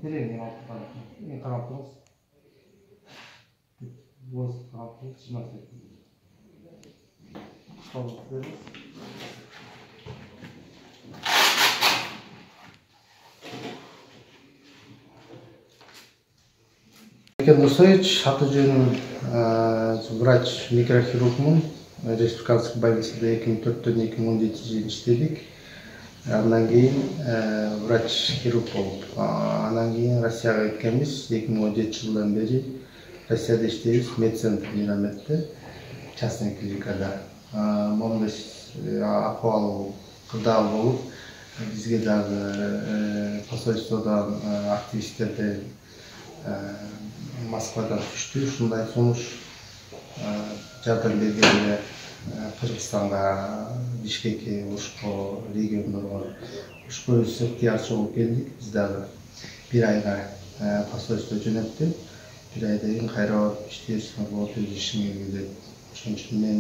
Тереңден алып қарап, қарап тұрыңыз. Осы қарап тұрыңыз, 20 сантиметр. Экен Нурсоевич, аты жөнүм врач микрохирургмун. Республикалык больницада 2004-2017 жыл иштедик. Андан кийин врач хирург болуп, андан кийин Россияга кеткенбиз. 2017 жылдан бери Россияда иштейбиз, медцентр Мирометте, частный клиникада. Моундай акыбал кырдаал болуп, бизге дагы посольстводон активисттерден Москвадан түштү. Ушундай сунуш жардам бергенде Кыргызстанга, Бишкекке, Ошко региондорго өзүбүз ыктыярчы болуп келдик. Биз дагы бир айга посольство жөнөттү. Бир айдан кийин кайра иштейсиңер болот, өз ишиңерге деп. Ошон үчүн мен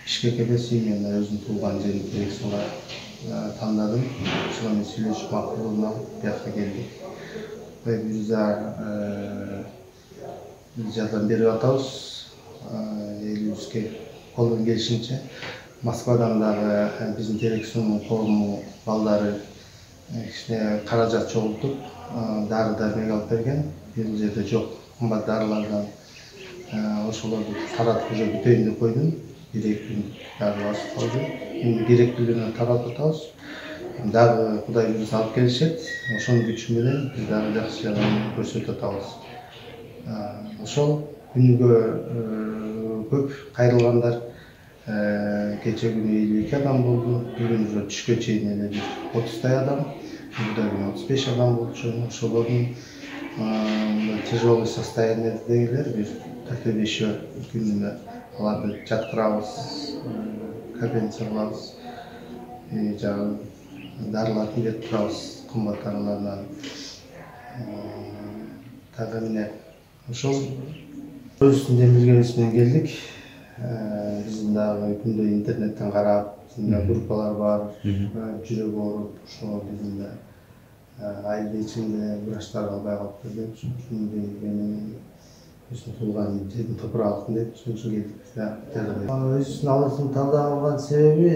Бишкек эмес, мен өзүмдүн туулган жерим Терексуга тандадым. Ошол менен сүйлөшүп макулдугун алып бияка келдик. Биз жардам берип атабыз. Элибизге колдон келишинче. Москвадан дагы биздин Терексунун коому балдары кичине каражат чогултуп, дары-дармек алып берген. Бул жерде жок кымбат дарылардан ошолорду таратып уже бүтөйүн деп койдум. 1-2 күн дагы басып калды. Эми керектүүлүгүнө таратып атабыз. Дагы Кудай буюрса алып келишет. Ошонун күчү менен биз дагы жакшы жардам көрсөтүп атабыз. Ошол күнгө көп кайрылгандар. Кече күнү 52 адам болду. Бүгүн уже түшкө чейин эле 30 адам, бүгүнкү күнү 35 адам болчу. Ошолордун тяжелый состояниедегилер бир 4-5 күнүнө аларды жаткырабыз, компенсация кылабыз. Жагы дарыларды берип турабыз, кымбат дарылардан. Дагы эмне ошол өзүбүздүн демилгебиз менен келдик. Биздин дагы күндө интернеттен карап, биздин группалар бар, жүрөгү ооруп, ошол биздин да айылда ичинде врачтар албай калыптыр деп, ошон үчүн менин өзүм туулган жердин топурагын деп, ошон үчүн келдик. Өзүнүн алысын тандап алган себеби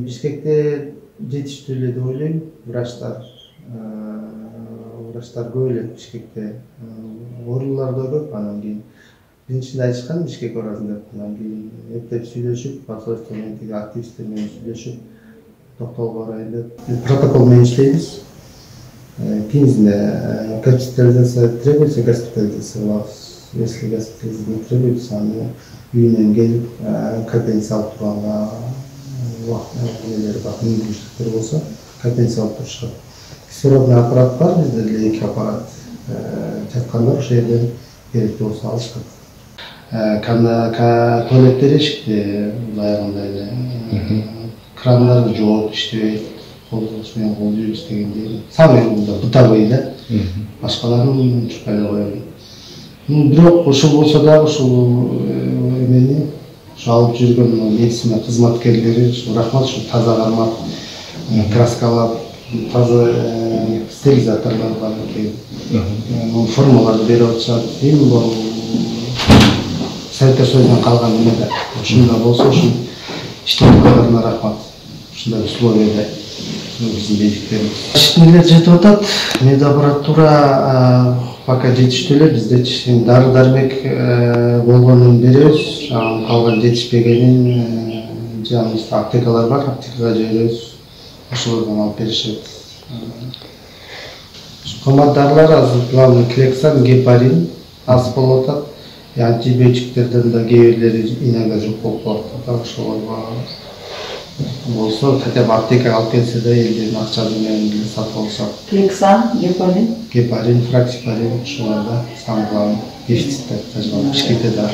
Бишкекте жетиштүү эле деп ойлойм. Врачтар көп эле Бишкекте, оорулар да көп. Анан кийин биринчиде айтышкан Бишкек барасың деп, анан кийин эптеп сүйлөшүп, посольство менен тиги активисттер менен сүйлөшүп, токтолго барайын деп протокол менен иштейбиз. Кийинисинде госпитализация требуется, госпитализация кылабыз. Если госпитализация не требуется, аны үйүнөн келип компенсация алып турганга мүмкүнчүлүктөр болсо компенсация алып турушат. Кислородный аппарат бар, бизде эле 2 аппарат. Жаткандар ошол жерден керектүү болсо алышат. Туалеттер эшикте аягында эле крандар жок, иштебейт. Кол менен кол жууйбуз дегендей. Самый бытовой да. Башкаларын чукпай эле коем. Бирок ошол болсо да ошол эмени алып жүргөн медицина кызматкерлери рахмат, ушу таза кармап, краскалап, таза стерилизаторлор бар экен. Формаларды берип атышат. Эми бул Советтер Союзунан калган эме да. Ушундай болсо, ушу иштеп аткандарына рахмат. Ушундай условияда биздин бейдиктерибиз. Ишкерлер жетип атат. Медаппаратура пока жетиштүү эле. Бизде дары-дармек болгонун беребиз. Калган жетишпегенин жаныбызда аптекалар бар. Аптекага жиберебиз. Ошолордон алып беришет. Кымбат дарылар азыр главный Клексан, гепарин аз болуп атат. Антибиотиктерден да кээ бирлери иногда жок болуп калат. Ошолорго болсо хотя бы аптекага алып келсе да элдин акча менен сатып алышат. Клексан, гепарин, фраксипарин ошолорда самый главный дефицитте. Бишкекте да